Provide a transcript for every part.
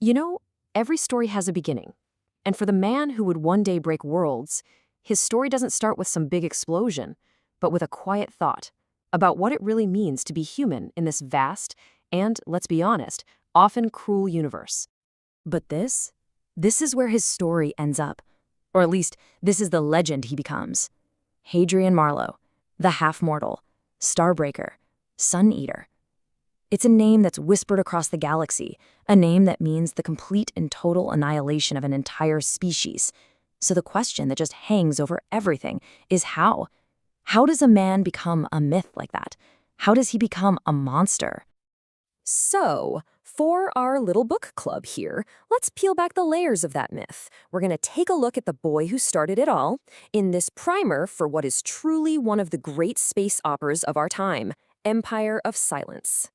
You know, every story has a beginning. And for the man who would one day break worlds, his story doesn't start with some big explosion, but with a quiet thought about what it really means to be human in this vast and, let's be honest, often cruel universe. But this is where his story ends up. Or at least, this is the legend he becomes. Hadrian Marlowe, the half-mortal, Starbreaker, Sun-Eater. It's a name that's whispered across the galaxy, a name that means the complete and total annihilation of an entire species. So the question that just hangs over everything is how? How does a man become a myth like that? How does he become a monster? So, for our little book club here, let's peel back the layers of that myth. We're going to take a look at the boy who started it all in this primer for what is truly one of the great space operas of our time, Empire of Silence.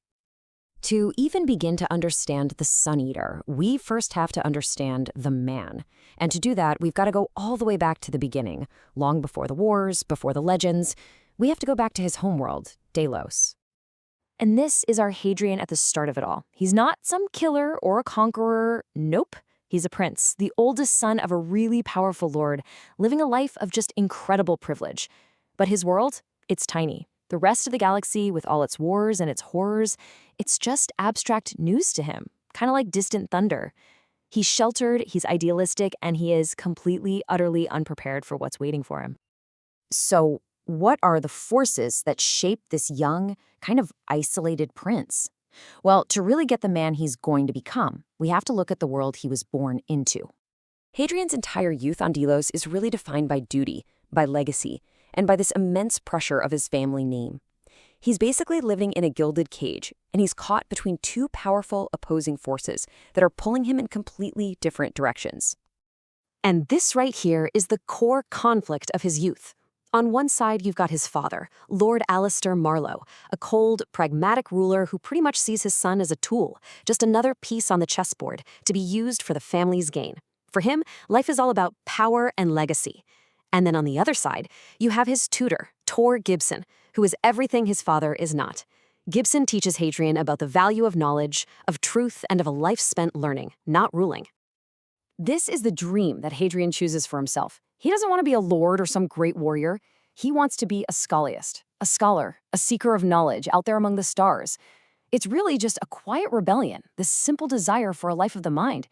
To even begin to understand the Sun-Eater, we first have to understand the man. And to do that, we've got to go all the way back to the beginning, long before the wars, before the legends. We have to go back to his homeworld, Delos. And this is our Hadrian at the start of it all. He's not some killer or a conqueror. Nope. He's a prince, the oldest son of a really powerful lord, living a life of just incredible privilege. But his world, it's tiny. The rest of the galaxy, with all its wars and its horrors, it's just abstract news to him, kind of like distant thunder. He's sheltered, he's idealistic, and he is completely, utterly unprepared for what's waiting for him. So, what are the forces that shape this young, kind of isolated prince? Well, to really get the man he's going to become, we have to look at the world he was born into. Hadrian's entire youth on Delos is really defined by duty, by legacy, and by this immense pressure of his family name. He's basically living in a gilded cage, and he's caught between two powerful opposing forces that are pulling him in completely different directions. And this right here is the core conflict of his youth. On one side, you've got his father, Lord Alistair Marlowe, a cold, pragmatic ruler who pretty much sees his son as a tool, just another piece on the chessboard to be used for the family's gain. For him, life is all about power and legacy. And then on the other side, you have his tutor, Tor Gibson, who is everything his father is not. Gibson teaches Hadrian about the value of knowledge, of truth, and of a life spent learning, not ruling. This is the dream that Hadrian chooses for himself. He doesn't want to be a lord or some great warrior. He wants to be a scholiast, a scholar, a seeker of knowledge out there among the stars. It's really just a quiet rebellion, this simple desire for a life of the mind.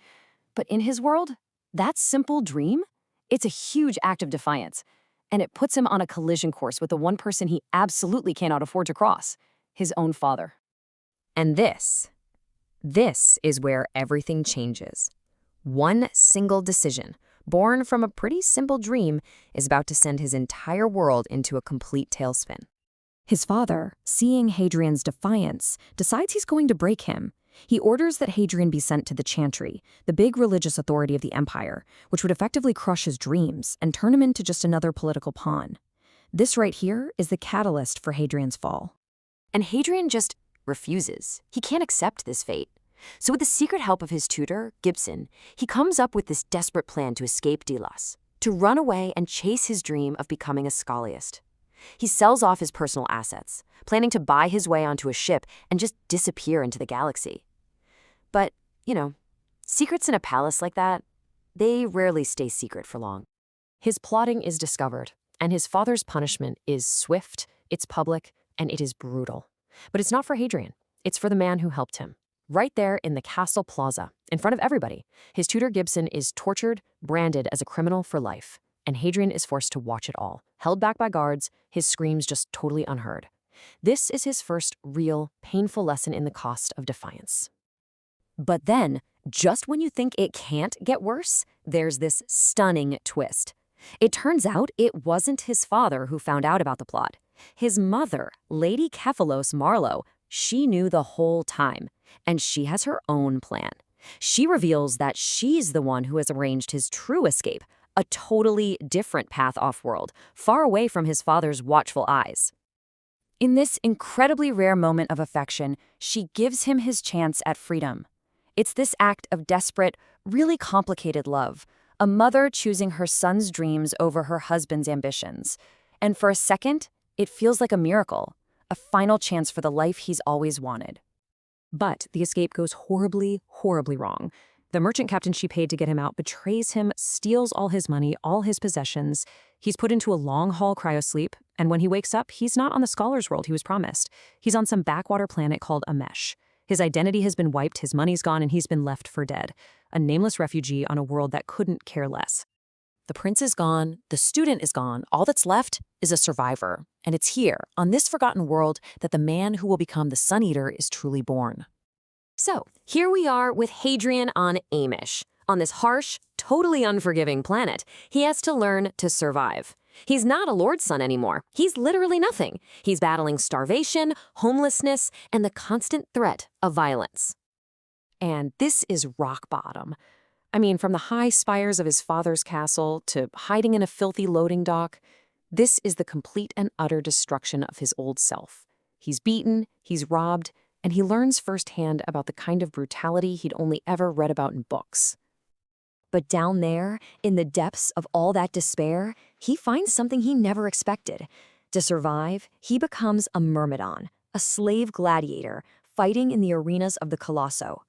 But in his world, that simple dream, it's a huge act of defiance, and it puts him on a collision course with the one person he absolutely cannot afford to cross, his own father. And this is where everything changes. One single decision, born from a pretty simple dream, is about to send his entire world into a complete tailspin. His father, seeing Hadrian's defiance, decides he's going to break him. He orders that Hadrian be sent to the Chantry, the big religious authority of the empire, which would effectively crush his dreams and turn him into just another political pawn. This right here is the catalyst for Hadrian's fall. And Hadrian just refuses. He can't accept this fate. So with the secret help of his tutor, Gibson, he comes up with this desperate plan to escape Delos, to run away and chase his dream of becoming a scholiast. He sells off his personal assets, planning to buy his way onto a ship and just disappear into the galaxy. But, secrets in a palace like that, they rarely stay secret for long. His plotting is discovered, and his father's punishment is swift, it's public, and it is brutal. But it's not for Hadrian. It's for the man who helped him. Right there in the castle plaza, in front of everybody, his tutor Gibson is tortured, branded as a criminal for life, and Hadrian is forced to watch it all, held back by guards, his screams just totally unheard. This is his first real, painful lesson in the cost of defiance. But then, just when you think it can't get worse, there's this stunning twist. It turns out it wasn't his father who found out about the plot. His mother, Lady Kephilos Marlowe, she knew the whole time, and she has her own plan. She reveals that she's the one who has arranged his true escape, a totally different path off-world, far away from his father's watchful eyes. In this incredibly rare moment of affection, she gives him his chance at freedom. It's this act of desperate, really complicated love, a mother choosing her son's dreams over her husband's ambitions. And for a second, it feels like a miracle, a final chance for the life he's always wanted. But the escape goes horribly, horribly wrong. The merchant captain she paid to get him out betrays him, steals all his money, all his possessions. He's put into a long-haul cryosleep, and when he wakes up, he's not on the scholar's world he was promised. He's on some backwater planet called Emesh. His identity has been wiped, his money's gone, and he's been left for dead. A nameless refugee on a world that couldn't care less. The prince is gone, the student is gone, all that's left is a survivor. And it's here, on this forgotten world, that the man who will become the Sun Eater is truly born. So, here we are with Hadrian on Emesh. On this harsh, totally unforgiving planet, he has to learn to survive. He's not a lord's son anymore. He's literally nothing. He's battling starvation, homelessness, and the constant threat of violence. And this is rock bottom. I mean, from the high spires of his father's castle to hiding in a filthy loading dock, this is the complete and utter destruction of his old self. He's beaten, he's robbed, and he learns firsthand about the kind of brutality he'd only ever read about in books. But down there, in the depths of all that despair, he finds something he never expected. To survive, he becomes a myrmidon, a slave gladiator, fighting in the arenas of the Colosso.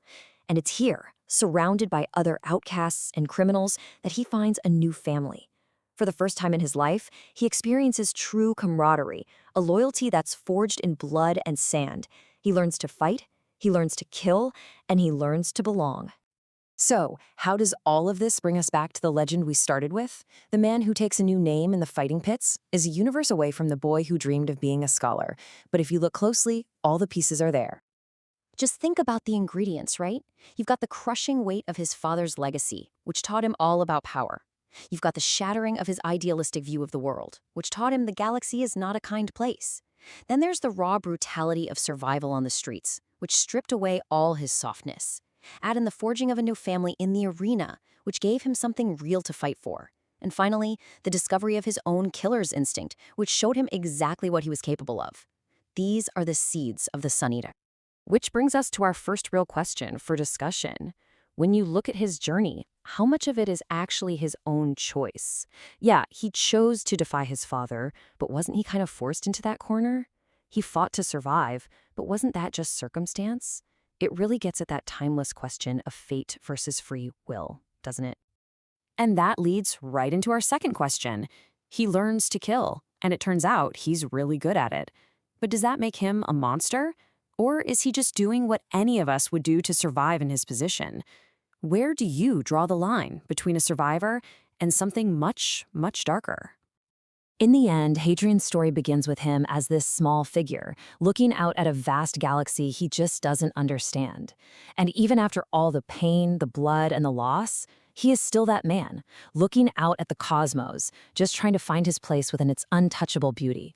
And it's here, surrounded by other outcasts and criminals, that he finds a new family. For the first time in his life, he experiences true camaraderie, a loyalty that's forged in blood and sand. He learns to fight, he learns to kill, and he learns to belong. So, how does all of this bring us back to the legend we started with? The man who takes a new name in the fighting pits is a universe away from the boy who dreamed of being a scholar. But if you look closely, all the pieces are there. Just think about the ingredients, right? You've got the crushing weight of his father's legacy, which taught him all about power. You've got the shattering of his idealistic view of the world, which taught him the galaxy is not a kind place. Then there's the raw brutality of survival on the streets, which stripped away all his softness. Add in the forging of a new family in the arena, which gave him something real to fight for. And finally, the discovery of his own killer's instinct, which showed him exactly what he was capable of. These are the seeds of the Sun Eater. Which brings us to our first real question for discussion. When you look at his journey, how much of it is actually his own choice? Yeah, he chose to defy his father, but wasn't he kind of forced into that corner? He fought to survive, but wasn't that just circumstance? It really gets at that timeless question of fate versus free will, doesn't it? And that leads right into our second question. He learns to kill, and it turns out he's really good at it. But does that make him a monster? Or is he just doing what any of us would do to survive in his position? Where do you draw the line between a survivor and something much, much darker? In the end, Hadrian's story begins with him as this small figure, looking out at a vast galaxy he just doesn't understand. And even after all the pain, the blood, and the loss, he is still that man, looking out at the cosmos, just trying to find his place within its untouchable beauty.